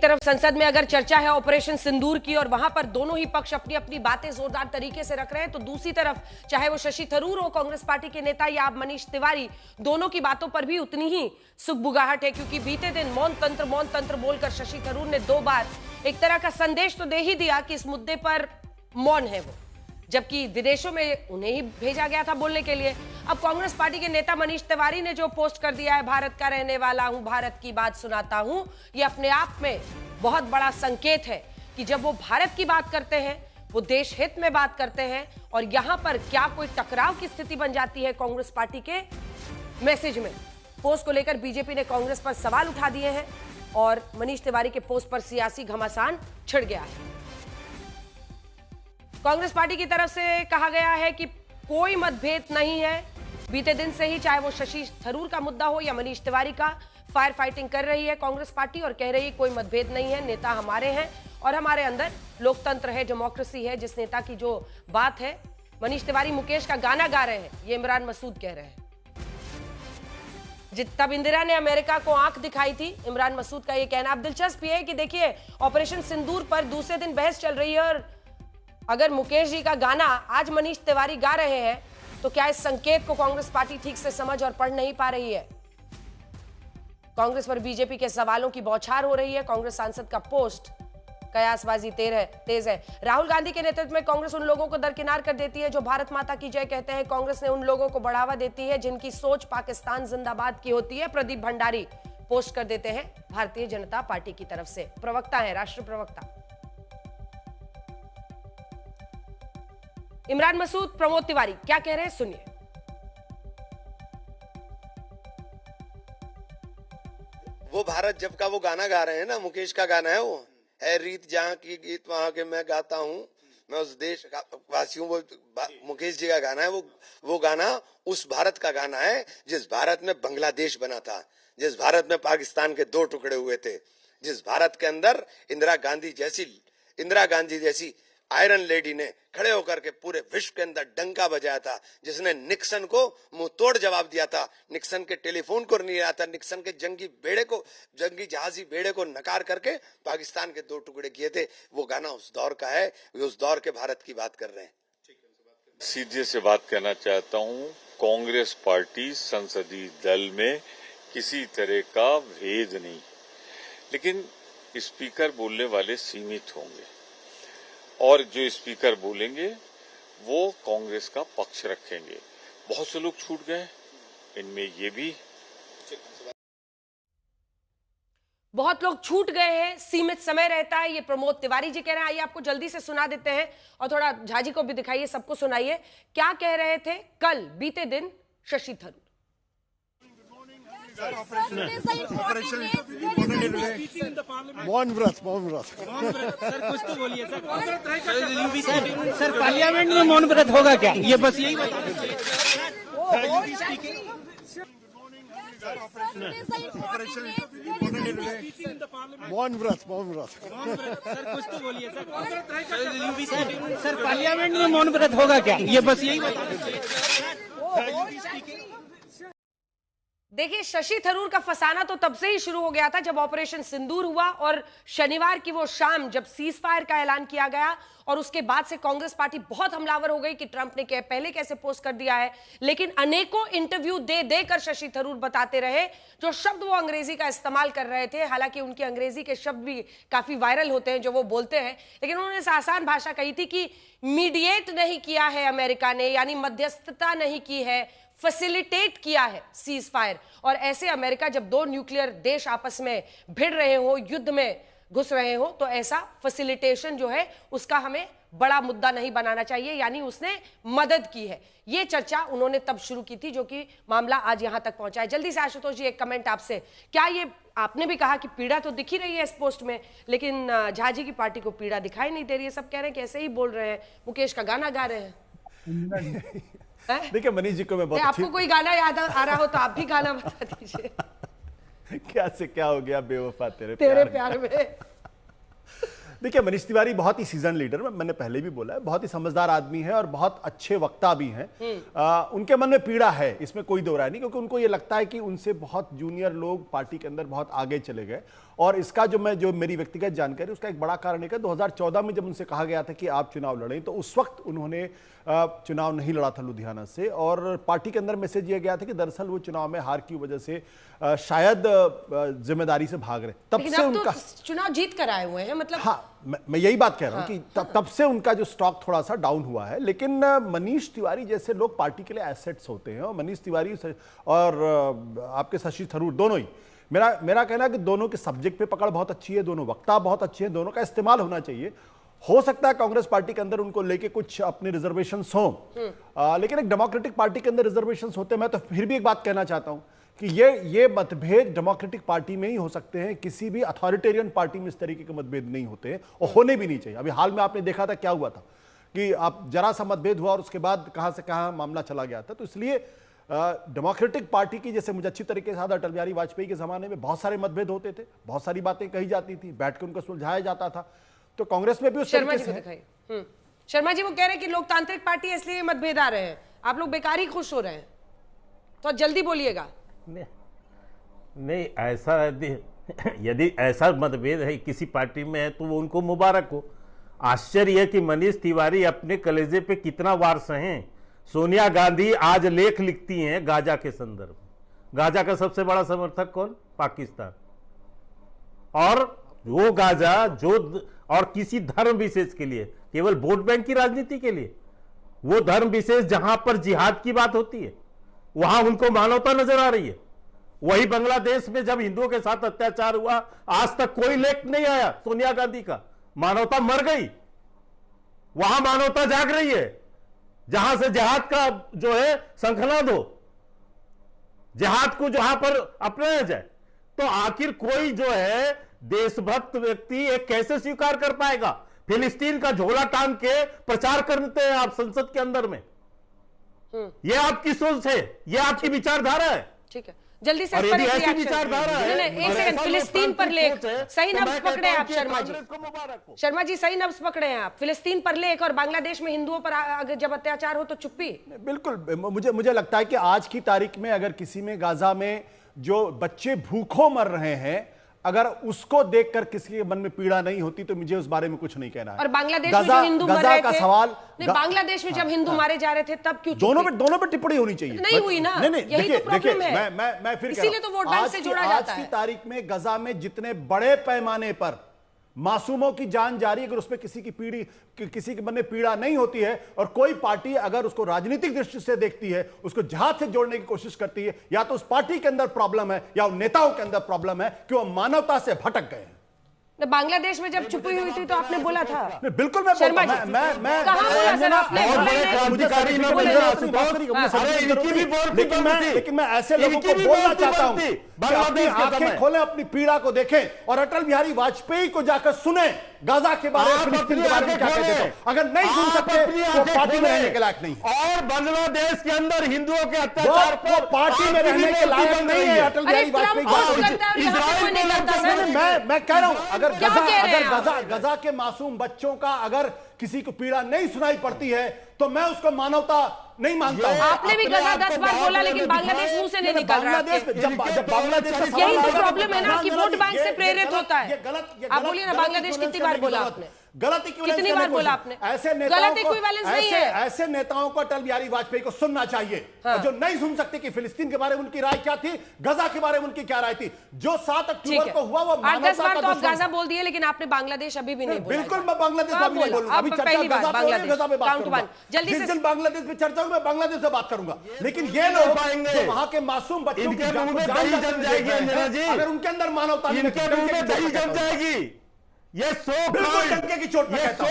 तरफ संसद में अगर चर्चा है ऑपरेशन सिंदूर की और वहां पर दोनों ही पक्ष अपनी अपनी बातें जोरदार तरीके से रख रहे हैं, तो दूसरी तरफ चाहे वो शशि थरूर हो कांग्रेस पार्टी के नेता या मनीष तिवारी, दोनों की बातों पर भी उतनी ही सुखबुगाहट है। क्योंकि बीते दिन मौन तंत्र बोलकर शशि थरूर ने 2 बार एक तरह का संदेश तो दे ही दिया कि इस मुद्दे पर मौन है वो, जबकि विदेशों में उन्हें ही भेजा गया था बोलने के लिए। अब कांग्रेस पार्टी के नेता मनीष तिवारी ने जो पोस्ट कर दिया है, भारत का रहने वाला हूं, भारत की बात सुनाता हूं, यह अपने आप में बहुत बड़ा संकेत है कि जब वो भारत की बात करते हैं, वो देश हित में बात करते हैं, और यहां पर क्या कोई टकराव की स्थिति बन जाती है कांग्रेस पार्टी के मैसेज में। पोस्ट को लेकर बीजेपी ने कांग्रेस पर सवाल उठा दिए हैं और मनीष तिवारी के पोस्ट पर सियासी घमासान छिड़ गया है। कांग्रेस पार्टी की तरफ से कहा गया है कि कोई मतभेद नहीं है। बीते दिन से ही चाहे वो शशि थरूर का मुद्दा हो या मनीष तिवारी का, फायर फाइटिंग कर रही है कांग्रेस पार्टी और कह रही है कोई मतभेद नहीं है, नेता हमारे हैं और हमारे अंदर लोकतंत्र है, डेमोक्रेसी है। जिस नेता की जो बात है, मनीष तिवारी मुकेश का गाना गा रहे हैं, ये इमरान मसूद कह रहे हैं। तब इंदिरा ने अमेरिका को आंख दिखाई थी, इमरान मसूद का ये कहना। अब दिलचस्प ये है कि देखिए, ऑपरेशन सिंदूर पर दूसरे दिन बहस चल रही है और अगर मुकेश जी का गाना आज मनीष तिवारी गा रहे हैं, तो क्या इस संकेत को कांग्रेस पार्टी ठीक से समझ और पढ़ नहीं पा रही है? कांग्रेस पर बीजेपी के सवालों की बौछार हो रही है। कांग्रेस सांसद का पोस्ट कयासबाजी तेज है। राहुल गांधी के नेतृत्व में कांग्रेस उन लोगों को दरकिनार कर देती है जो भारत माता की जय कहते हैं। कांग्रेस ने उन लोगों को बढ़ावा देती है जिनकी सोच पाकिस्तान जिंदाबाद की होती है। प्रदीप भंडारी पोस्ट कर देते हैं भारतीय जनता पार्टी की तरफ से। प्रवक्ता है, राष्ट्र प्रवक्ता इमरान मसूद, प्रमोद तिवारी क्या कह रहे हैं, सुनिए। वो भारत जब का वो गाना गा रहे हैं ना, मुकेश का गाना है, वो है रीत जहां की गीत वहां के मैं गाता हूं, मैं उस देश का वासी हूं। वो मुकेश जी का गाना है। वो गाना उस भारत का गाना है जिस भारत में बांग्लादेश बना था, जिस भारत में पाकिस्तान के 2 टुकड़े हुए थे, जिस भारत के अंदर इंदिरा गांधी जैसी आयरन लेडी ने खड़े होकर के पूरे विश्व के अंदर डंका बजाया था, जिसने निक्सन को मुंह तोड़ जवाब दिया था, निक्सन के टेलीफोन को नहीं आया था, निक्सन के जंगी जहाजी बेड़े को नकार करके पाकिस्तान के 2 टुकड़े किए थे। वो गाना उस दौर का है, वे उस दौर के भारत की बात कर रहे हैं। सीधे से बात करना चाहता हूं, कांग्रेस पार्टी संसदीय दल में किसी तरह का भेद नहीं, लेकिन स्पीकर बोलने वाले सीमित होंगे और जो स्पीकर बोलेंगे वो कांग्रेस का पक्ष रखेंगे। बहुत से लोग छूट गए, इनमें ये भी बहुत लोग छूट गए हैं, सीमित समय रहता है, ये प्रमोद तिवारी जी कह रहे हैं। आइए आपको जल्दी से सुना देते हैं और थोड़ा झाजी को भी दिखाइए, सबको सुनाइए क्या कह रहे थे कल बीते दिन शशि थरूर। मौन व्रत सर, कुछ तो बोलिए सर। पार्लियामेंट में मौन व्रत होगा क्या? ये बस यही बताइए। मौन व्रत सर, कुछ तो बोलिए सर। पार्लियामेंट में मौन व्रत होगा क्या? ये बस यही बताइए। देखिए, शशि थरूर का फसाना तो तब से ही शुरू हो गया था जब ऑपरेशन सिंदूर हुआ और शनिवार की वो शाम जब सीज फायर का ऐलान किया गया, और उसके बाद से कांग्रेस पार्टी बहुत हमलावर हो गई कि ट्रंप ने पहले कैसे पोस्ट कर दिया है। लेकिन अनेकों इंटरव्यू देकर शशि थरूर बताते रहे, जो शब्द वो अंग्रेजी का इस्तेमाल कर रहे थे, हालांकि उनकी अंग्रेजी के शब्द भी काफी वायरल होते हैं जो वो बोलते हैं, लेकिन उन्होंने इस आसान भाषा कही थी कि मीडिएट नहीं किया है अमेरिका ने, यानी मध्यस्थता नहीं की है, फैसिलिटेट किया है सीज फायर। और ऐसे अमेरिका जब 2 न्यूक्लियर देश आपस में भिड़ रहे हो, युद्ध में घुस रहे हो, तो ऐसा फैसिलिटेशन जो है उसका हमें बड़ा मुद्दा नहीं बनाना चाहिए, यानी उसने मदद की है। ये चर्चा उन्होंने तब शुरू की थी, जो कि मामला आज यहां तक पहुंचा है। जल्दी से आशुतोष जी एक कमेंट आपसे, क्या ये आपने भी कहा कि पीड़ा तो दिख ही रही है इस पोस्ट में, लेकिन झाजी की पार्टी को पीड़ा दिखाई नहीं दे रही है, सब कह रहे हैं कि ऐसे ही बोल रहे हैं, मुकेश का गाना गा रहे हैं। देखिए मनीष जी को मैं बहुत आपको कोई गाना याद आ रहा हो तो आप भी गाना बता दीजिए। क्या से क्या हो गया बेवफा तेरे प्यार में। देखिए मनीष तिवारी बहुत ही सीजन लीडर, मैंने पहले भी बोला है, बहुत ही समझदार आदमी है और बहुत अच्छे वक्ता भी हैं। उनके मन में पीड़ा है, इसमें कोई दो राय नहीं, क्योंकि उनको ये लगता है कि उनसे बहुत जूनियर लोग पार्टी के अंदर बहुत आगे चले गए और इसका जो मेरी व्यक्तिगत जानकारी, उसका एक बड़ा कारण है कि 2014 में जब उनसे कहा गया था कि आप चुनाव लड़ें, तो उस वक्त उन्होंने चुनाव नहीं लड़ा था लुधियाना से, और पार्टी के अंदर मैसेज दिया गया था कि दरअसल वो चुनाव में हार की वजह से शायद जिम्मेदारी से भाग रहे। तब से उनका चुनाव जीत कर आए हुए हैं, मतलब हाँ, मैं यही बात कह रहा हूं कि तब से उनका जो स्टॉक थोड़ा सा डाउन हुआ है। लेकिन मनीष तिवारी जैसे लोग पार्टी के लिए एसेट्स होते हैं, और मनीष तिवारी और आपके शशि थरूर दोनों ही, मेरा कहना है कि दोनों के सब्जेक्ट पे पकड़ बहुत अच्छी है, दोनों वक्ता बहुत अच्छे हैं, दोनों का इस्तेमाल होना चाहिए। हो सकता है कांग्रेस पार्टी के अंदर उनको लेके कुछ अपने रिजर्वेशंस हों, लेकिन एक डेमोक्रेटिक पार्टी के अंदर रिजर्वेशंस होते हैं। मैं तो फिर भी एक बात कहना चाहता हूं कि ये मतभेद डेमोक्रेटिक पार्टी में ही हो सकते हैं, किसी भी अथॉरिटेरियन पार्टी में इस तरीके के मतभेद नहीं होते हैं, और होने भी नहीं चाहिए। अभी हाल में आपने देखा था क्या हुआ था कि आप जरा सा मतभेद हुआ और उसके बाद कहां से कहां मामला चला गया था। तो इसलिए डेमोक्रेटिक पार्टी की, जैसे मुझे अच्छी तरीके से अटल बिहारी वाजपेयी के जमाने में बहुत सारे मतभेद होते थे, बहुत सारी बातें कही जाती थी, बैठ कर उनको सुलझाया जाता था, तो कांग्रेस में भी उस शर्मा तरीके जी से को दिखाइए। शर्मा जी वो कह रहे हैं कि लोकतांत्रिक पार्टी है इसलिए मतभेद आ रहे हैं, आप लोग बेकार ही खुश हो रहे हैं, तो जल्दी बोलिएगा। नहीं, ऐसा यदि ऐसा मतभेद है किसी पार्टी में है तो वो उनको मुबारक हो। आश्चर्य है कि मनीष तिवारी अपने कलेजे पे कितना वार सहें। सोनिया गांधी आज लेख लिखती हैं गाजा के संदर्भ में। गाजा का सबसे बड़ा समर्थक कौन? पाकिस्तान। और वो गाजा जो और किसी धर्म विशेष के लिए, केवल वोट बैंक की राजनीति के लिए, वो धर्म विशेष जहां पर जिहाद की बात होती है वहां उनको मानवता नजर आ रही है। वही बांग्लादेश में जब हिंदुओं के साथ अत्याचार हुआ, आज तक कोई लेख नहीं आया सोनिया गांधी का। मानवता मर गई, वहां मानवता जाग रही है। जहां से जिहाद का जो है संखनाद हो, जिहाद को जहां पर अपनाया जाए, तो आखिर कोई जो है देशभक्त व्यक्ति एक कैसे स्वीकार कर पाएगा? फिलिस्तीन का झोला टांग के प्रचार करते हैं आप संसद के अंदर में। ये आपकी सोच है, ये आपकी विचारधारा है। ठीक है, जल्दी से इस पर एक रिएक्शन। एक सेकंड, फिलिस्तीन पर लेख सही नब्ज पकड़े आप शर्मा जी। शर्मा जी सही नब्ज पकड़े हैं आप। फिलिस्तीन पर लेख और बांग्लादेश में हिंदुओं पर अगर जब अत्याचार हो तो चुप्पी। बिल्कुल, मुझे लगता है कि आज की तारीख में अगर किसी में गाजा में जो बच्चे भूखों मर रहे हैं, अगर उसको देखकर किसी के मन में पीड़ा नहीं होती तो मुझे उस बारे में कुछ नहीं कहना है। और बांग्लादेश में जो हिंदू मर रहे थे, सवाल बांग्लादेश में जब हिंदू मारे जा रहे थे तब क्यों? दोनों पे टिप्पणी होनी चाहिए। नहीं हुई ना, नहीं, यही तो प्रॉब्लम है। मैं फिर इसीलिए तो वोट बैंक से जोड़ा जाता है। आज की तारीख में गजा में जितने बड़े पैमाने पर मासूमों की जान जा रही है, अगर उसमें किसी के मन में पीड़ा नहीं होती है, और कोई पार्टी अगर उसको राजनीतिक दृष्टि से देखती है, उसको जिहाद से जोड़ने की कोशिश करती है, या तो उस पार्टी के अंदर प्रॉब्लम है या उन नेताओं के अंदर प्रॉब्लम है कि वो मानवता से भटक गए हैं। बांग्लादेश में जब छुपी हुई थी तो आपने बोला था। बिल्कुल, मैं शर्मा जी, मैं कहां बोला सर आपने? लेकिन मैं ऐसे लोगों को बोलना चाहता हूं कि अपनी आंखें खोलें, अपनी पीड़ा को देखें, और अटल बिहारी वाजपेयी को जाकर सुने गाजा के बारे में, फिलिस्तीन के बारे में क्या कहते थे। अगर नहीं सुन सकते तो पार्टी में रहने के लायक नहीं। और बांग्लादेश के अंदर हिंदुओं के अत्याचार पर पार्टी में रहने के लायक नहीं है अटल बिहारी वाजपेयी। मैं कह रहा हूं, अगर गजा के मासूम बच्चों का अगर किसी को पीड़ा नहीं सुनाई पड़ती है तो मैं उसको मानवता नहीं मानता हूं। आपने भी गजा 10 बार बोला, लेकिन बांग्लादेश मुंह से नहीं निकल रहा है। जब बांग्लादेश का यही तो प्रॉब्लम है ना कि वोट बैंक से प्रेरित होता है। आप बोलिए ना, बांग्लादेश कितनी बार बोला आपने? गलत कितनी बार बोला आपने? ऐसे नेताओं को अटल बिहारी वाजपेयी को सुनना चाहिए। और जो नहीं सुन सकते कि फिलिस्तीन के बारे में उनकी राय क्या थी, गजा के बारे में उनकी क्या राय थी, जो 7 अक्टूबर को हुआ वो 8-10 बार तो आप गजा बोल दिए, लेकिन आपने बांग्लादेश अभी भी नहीं बोला। बिल्कुल, मैं बांग्लादेश अभी नहीं बोलूंगा। अभी पहली बार बांग्लादेश। जल्दी से बांग्लादेश में चर्चा होगी, मैं बांग्लादेश से बात करूंगा। लेकिन ये लोग जो वहां के मासूम बच्चों की जान जाएगी, अगर उनके अंदर मानवता जाएगी, ये बिल्कुल डंके की चोट पे कहता हूं।